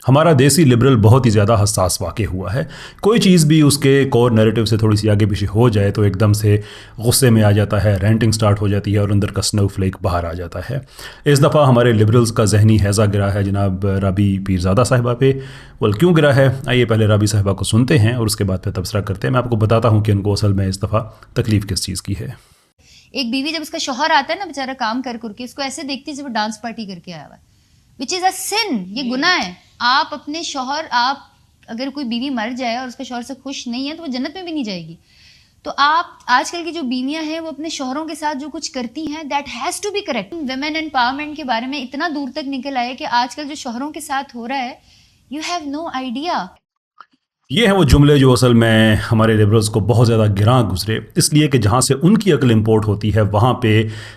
हमारा देसी लिबरल बहुत ही ज़्यादा हसास वाक़ हुआ है। कोई चीज़ भी उसके कोर नैरेटिव से थोड़ी सी आगे पीछे हो जाए तो एकदम से गुस्से में आ जाता है, रेंटिंग स्टार्ट हो जाती है और अंदर का स्नोफ्लेक बाहर आ जाता है। इस दफ़ा हमारे लिबरल्स का जहनी हैज़ा गिरा है जनाब राबी पीरज़ादा साहिबा पे। वल क्यों गिरा है, आइए पहले राबी साहिबा को सुनते हैं और उसके बाद फिर तबसरा करते हैं। मैं आपको बताता हूँ कि उनको असल में इस दफ़ा तकलीफ़ किस चीज़ की है। एक बीवी जब उसका शौहर आता है ना बेचारा काम कर करके, उसको ऐसे देखती है जब वो डांस पार्टी करके आया हुआ है, विच इज़ अ सिन। ये गुनाह है। आप अपने शौहर, आप अगर कोई बीवी मर जाए और उसका शौहर से खुश नहीं है तो वो जन्नत में भी नहीं जाएगी। तो आप आजकल की जो बीवियां हैं वो अपने शौहरों के साथ जो कुछ करती हैं, that has to be correct. Women empowerment के बारे में इतना दूर तक निकल आए कि आजकल जो शौहरों के साथ हो रहा है, यू हैव नो आइडिया। ये हैं वो जुमले जो असल में हमारे लिबरल्स को बहुत ज़्यादा गिरां गुजरे, इसलिए कि जहाँ से उनकी अक्ल इंपोर्ट होती है वहाँ पे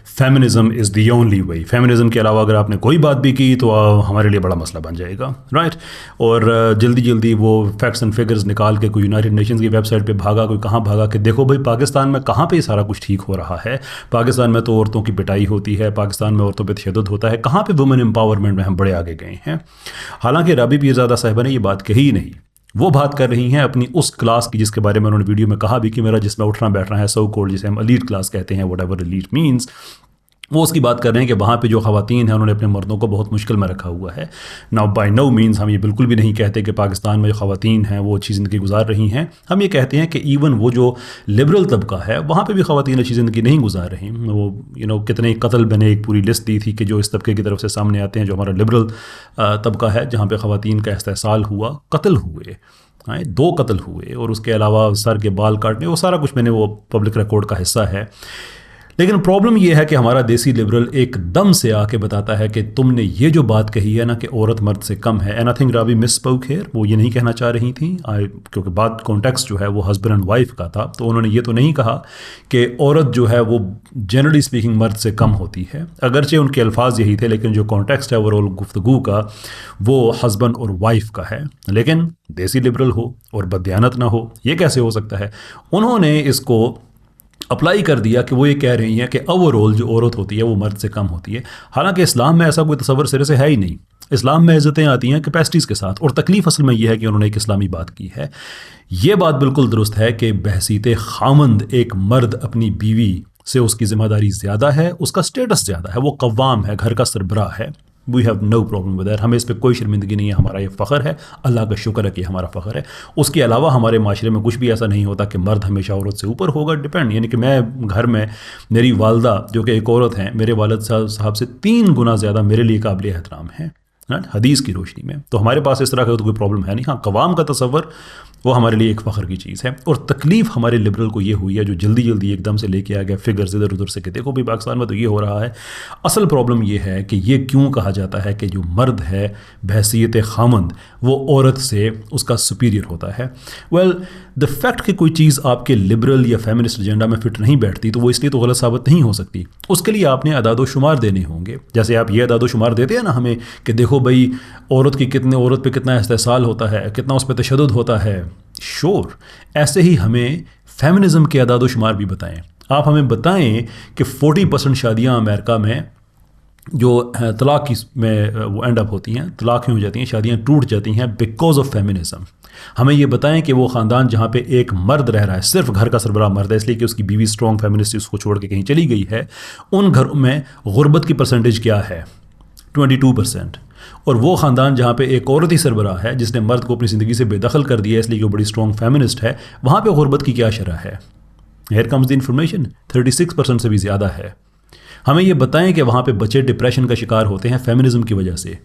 feminism is the only way. Feminism के अलावा अगर आपने कोई बात भी की तो हमारे लिए बड़ा मसला बन जाएगा, राइट। और जल्दी जल्दी वो फैक्ट्स एंड फिगर्स निकाल के कोई यूनाइटेड नेशंस की वेबसाइट पे भागा, कोई कहाँ भागा कि देखो भाई पाकिस्तान में कहाँ पे सारा कुछ ठीक हो रहा है। पाकिस्तान में तो औरतों की पिटाई होती है, पाकिस्तान में औरतों पर तशद्दुद होता है, कहाँ पे वुमेन एम्पावरमेंट में हम बड़े आगे गए हैं। हालांकि राबी पीरज़ादा साहिबा ने ये बात कही ही नहीं। वो बात कर रही हैं अपनी उस क्लास की जिसके बारे में उन्होंने वीडियो में कहा भी कि मेरा जिसमें उठना बैठना है सो कॉल्ड, जिसे हम एलीट क्लास कहते हैं, व्हाटएवर एलीट मीन्स। वो उसकी बात कर रहे हैं कि वहाँ पे जो ख़वातीन हैं उन्होंने अपने मर्दों को बहुत मुश्किल में रखा हुआ है। नाउ बाय नो मीन्स हम ये बिल्कुल भी नहीं कहते कि पाकिस्तान में जो ख़वातीन हैं वो अच्छी ज़िंदगी गुजार रही हैं। हम ये कहते हैं कि इवन वो जो लिबरल तबका है वहाँ पे भी ख़वातीन अच्छी ज़िंदगी नहीं गुजार रही। वो कितने कत्ल मैंने एक पूरी लिस्ट दी थी कि जो इस तबके की तरफ से सामने आते हैं, जो हमारा लिबरल तबका है जहाँ पर ख़वातीन का इस्तेहसाल हुआ, कत्ल हुए, 2 कत्ल हुए और उसके अलावा सर के बाल काटने, वो सारा कुछ मैंने वो पब्लिक रिकॉर्ड का हिस्सा है। लेकिन प्रॉब्लम ये है कि हमारा देसी लिबरल एकदम से आके बताता है कि तुमने ये जो बात कही है ना कि औरत मर्द से कम है, and I think Rabi misspoke here, वो ये नहीं कहना चाह रही थी क्योंकि बात कॉन्टेक्स्ट जो है वो हस्बैंड एंड वाइफ का था। तो उन्होंने ये तो नहीं कहा कि औरत जो है वो जनरली स्पीकिंग मर्द से कम होती है, अगरचे उनके अल्फाज यही थे, लेकिन जो कॉन्टेक्स्ट है ओवरऑल गुफ्तगू का वो हस्बैंड और वाइफ का है। लेकिन देसी लिबरल हो और बददियानत ना हो, ये कैसे हो सकता है? उन्होंने इसको अप्लाई कर दिया कि वो ये कह रही हैं कि ओवरऑल जो औरत होती है वो मर्द से कम होती है। हालांकि इस्लाम में ऐसा कोई तसव्वुर सिरे से है ही नहीं। इस्लाम में इज़्ज़तें आती हैं कैपेसिटीज़ के साथ, और तकलीफ़ असल में ये है कि उन्होंने एक इस्लामी बात की है। ये बात बिल्कुल दुरुस्त है कि बहसीते खामंद एक मर्द अपनी बीवी से उसकी ज़िम्मेदारी ज़्यादा है, उसका स्टेटस ज़्यादा है, वो कव्वाम है, घर का सरबराह है। We have no problem with that, हमें इस पर कोई शर्मिंदगी नहीं है, हमारा ये फ़ख्र है, अल्लाह का शुक्र है कि हमारा फ़ख्र है। उसके अलावा हमारे माशरे में कुछ भी ऐसा नहीं होता कि मर्द हमेशा औरत से ऊपर होगा, डिपेंड। यानी कि मैं घर में, मेरी वालदा जो कि एक औरत हैं, मेरे वालिद साहब से 3 गुना ज़्यादा मेरे लिए काबिल एहतराम है, हदीस की रोशनी में। तो हमारे पास इस तरह का तो कोई प्रॉब्लम है नहीं। हाँ, कवाम का तसव्वुर वो हमारे लिए एक फ़ख्र की चीज़ है। और तकलीफ़ हमारे लिबरल को ये हुई है जो जल्दी जल्दी एकदम से लेके आ गया फिगर्स इधर उधर से कि देखो भी पाकिस्तान में तो ये हो रहा है। असल प्रॉब्लम ये है कि ये क्यों कहा जाता है कि जो मर्द है बहसीयत खामंद वो औरत से उसका सुपीरियर होता है। वेल द फैक्ट कि कोई चीज़ आपके लिबरल या फेमिनिस्ट एजेंडा में फिट नहीं बैठती तो वो इसलिए तो गलत साबित नहीं हो सकती। उसके लिए आपने अदादो शुमार देने होंगे। जैसे आप ये अदादो शुमार देते हैं ना हमें कि देखो भाई औरत पे कितना इस्तेहसाल होता है, कितना उस पर तशद्दुद होता है। श्योर, ऐसे ही हमें फेमिनिज़म के अदादो शुमार भी बताएं। आप हमें बताएं कि 40% शादियाँ अमेरिका में जो तलाक की में वो एंड अप होती हैं, तलाक हो जाती हैं, शादियाँ टूट जाती हैं बिकॉज ऑफ फेमिनिज़म। हमें ये बताएं कि वो ख़ानदान जहाँ पे एक मर्द रह रहा है, सिर्फ घर का सरबराह मर्द है, इसलिए कि उसकी बीवी स्ट्रॉन्ग फेमिनिस्ट उसको छोड़ के कहीं चली गई है, उन घरों में गुर्बत की परसेंटेज क्या है? 22%। और वो ख़ानदान जहाँ पे एक औरत ही सरबराह है जिसने मर्द को अपनी ज़िंदगी से बेदखल कर दिया इसलिए कि वो बड़ी स्ट्रॉन्ग फेमिनिस्ट है, वहाँ पे गुर्बत की क्या शरह है? हियर कम्स द इन्फॉर्मेशन, 36% से भी ज़्यादा है। हमें ये बताएं कि वहाँ पे बच्चे डिप्रेशन का शिकार होते हैं फेमिनिज़म की वजह से।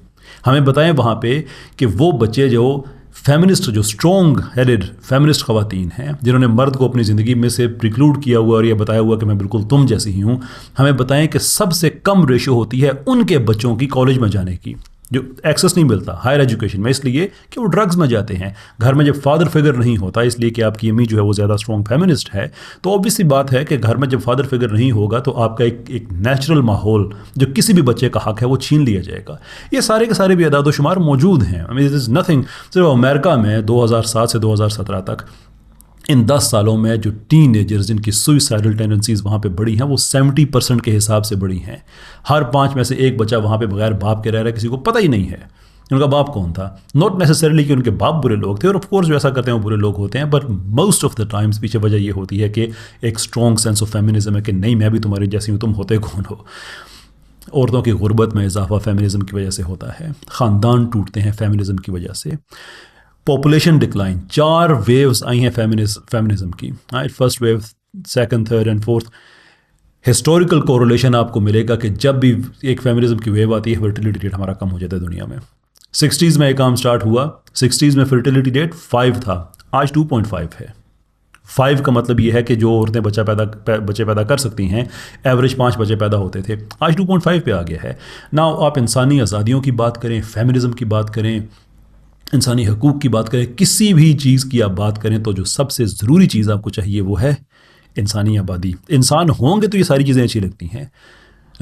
हमें बताएं वहाँ पे कि वो बच्चे जो फेमिनिस्ट, जो स्ट्रॉन्ग हेडेड फेमिनिस्ट ख़वातीन हैं जिन्होंने मर्द को अपनी ज़िंदगी में से प्रिक्लूड किया हुआ और ये बताया हुआ कि मैं बिल्कुल तुम जैसी ही हूँ, हमें बताएं कि सबसे कम रेशो होती है उनके बच्चों की कॉलेज में जाने की, जो एक्सेस नहीं मिलता हायर एजुकेशन में, इसलिए कि वो ड्रग्स में जाते हैं। घर में जब फादर फिगर नहीं होता, इसलिए कि आपकी अम्मी जो है वो ज़्यादा स्ट्रॉन्ग फेमिनिस्ट है, तो ऑब्वियसली बात है कि घर में जब फादर फिगर नहीं होगा तो आपका एक नेचुरल माहौल जो किसी भी बच्चे का हक है वो छीन लिया जाएगा। ये सारे के सारे भी अदाद शुमार मौजूद हैं। I mean it is nothing. सिर्फ अमेरिका में 2007 से 2017 तक इन 10 सालों में जो टीनेजर्स जिनकी सुइसाइडल टेंडेंसीज़ वहाँ पे बढ़ी हैं वो 70% के हिसाब से बढ़ी हैं। हर 5 में से एक बच्चा वहाँ पे बगैर बाप के रह रहा है, किसी को पता ही नहीं है। उनका बाप कौन था, नॉट नेसेसरली कि उनके बाप बुरे लोग थे, और ऑफ कोर्स जो ऐसा करते हैं वो बुरे लोग होते हैं, but most of the times पीछे वजह ये होती है कि एक स्ट्रॉन्ग सेंस ऑफ फेमिनिज्म है कि नहीं मैं भी तुम्हारी जैसी हूँ, तुम होते कौन हो। औरतों की गुर्बत में इजाफा फेमिनिज्म की वजह से होता है, ख़ानदान टूटते हैं फेमिनिज्म की वजह से, पॉपुलेशन डिक्लाइन, 4 वेव्स आई हैं फेमिनिज्म की, first wave, second, third and fourth. Historical correlation आपको मिलेगा कि जब भी एक फेमिनिज्म की वेव आती है फर्टिलिटी रेट हमारा कम हो जाता है दुनिया में। 60s में एक काम स्टार्ट हुआ, 60s में फर्टिलिटी रेट 5 था, आज 2.5 है। 5 का मतलब ये है कि जो औरतें बच्चे पैदा कर सकती हैं, एवरेज 5 बच्चे पैदा होते थे, आज 2.5 पे आ गया है। ना आप इंसानी आज़ादियों की बात करें, फेमिनिज्म की बात करें, इंसानी हकूक़ की बात करें, किसी भी चीज़ की आप बात करें, तो जो सबसे ज़रूरी चीज़ आपको चाहिए वो है इंसानी आबादी। इंसान होंगे तो ये सारी चीज़ें अच्छी लगती हैं।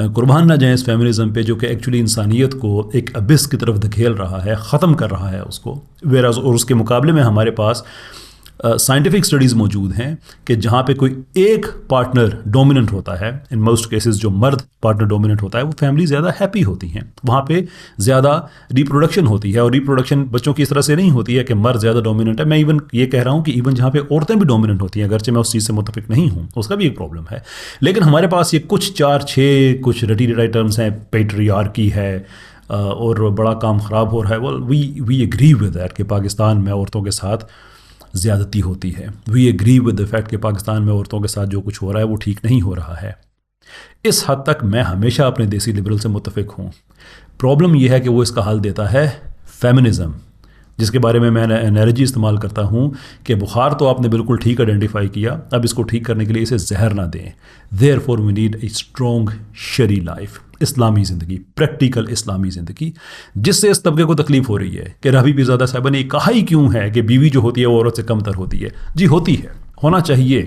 कुर्बान ना जाए इस फेमिनिज्म पे जो कि एक्चुअली इंसानियत को एक अबिस की तरफ धकेल रहा है, ख़त्म कर रहा है उसको। और उसके मुकाबले में हमारे पास साइंटिफिक स्टडीज़ मौजूद हैं कि जहाँ पे कोई एक पार्टनर डोमिनेंट होता है, इन मोस्ट केसेस जो मर्द पार्टनर डोमिनेंट होता है, वो फैमिली ज़्यादा हैप्पी होती हैं, वहाँ पे ज़्यादा रिप्रोडक्शन होती है। और रिप्रोडक्शन बच्चों की इस तरह से नहीं होती है कि मर्द ज़्यादा डोमिनेंट है। मैं इवन ये कह रहा हूँ कि इवन जहाँ पे औरतें भी डोमिनेंट होती हैं, अगरचे मैं उस चीज़ से मुतफिक नहीं हूँ, उसका भी एक प्रॉब्लम है। लेकिन हमारे पास ये कुछ 4-6 कुछ रटी रटाई टर्म्स हैं, पेट्रियार्की है, और बड़ा काम ख़राब हो रहा है। Well we agree with that कि पाकिस्तान में औरतों के साथ ज़्यादती होती है। We agree with the fact कि पाकिस्तान में औरतों के साथ जो कुछ हो रहा है वो ठीक नहीं हो रहा है। इस हद तक मैं हमेशा अपने देसी लिबरल से मुत्तफिक हूँ। प्रॉब्लम यह है कि वो इसका हल देता है फेमिनिज़म, जिसके बारे में मैं एनर्जी इस्तेमाल करता हूँ कि बुखार तो आपने बिल्कुल ठीक आइडेंटिफाई किया, अब इसको ठीक करने के लिए इसे जहर ना दें। Therefore we need a strong sharia life, इस्लामी ज़िंदगी, प्रैक्टिकल इस्लामी ज़िंदगी, जिससे इस तबके को तकलीफ़ हो रही है कि रफ़ी पीरज़ादा साहबा ने कहा ही क्यों है कि बीवी जो होती है वो औरत से कमतर होती है। जी होती है, होना चाहिए,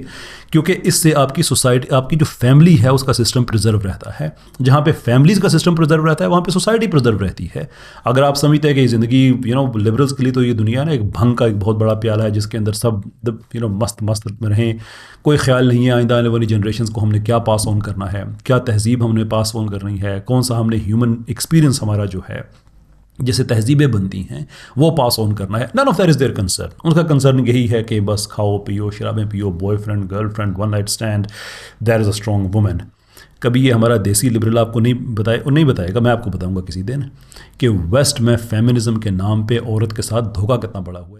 क्योंकि इससे आपकी सोसाइटी, आपकी जो फैमिली है उसका सिस्टम प्रिजर्व रहता है। जहाँ पे फैमिलीज़ का सिस्टम प्रिजर्व रहता है वहाँ पे सोसाइटी प्रिजर्व रहती है। अगर आप समझते हैं कि ज़िंदगी लिबरल्स के लिए तो ये दुनिया ना एक भंग का एक बहुत बड़ा प्याला है जिसके अंदर सब मस्त मस्त में रहें, कोई ख्याल नहीं है आइंदा आने वाली जनरेशन्स को हमने क्या पास ऑन करना है, क्या तहजीब हमने पास ऑन करनी है, कौन सा हमने ह्यूमन एक्सपीरियंस हमारा जो है जैसे तहजीबें बनती हैं वो पास ऑन करना है। None of that is their concern. उनका कंसर्न यही है कि बस खाओ पियो, शराबें पियो, boyfriend girlfriend, one night stand, there is a strong women. कभी ये हमारा देसी लिबरल आपको नहीं बताएगा, मैं आपको बताऊंगा किसी दिन कि वेस्ट में फेमिनिज्म के नाम पे औरत के साथ धोखा कितना बड़ा हुआ है।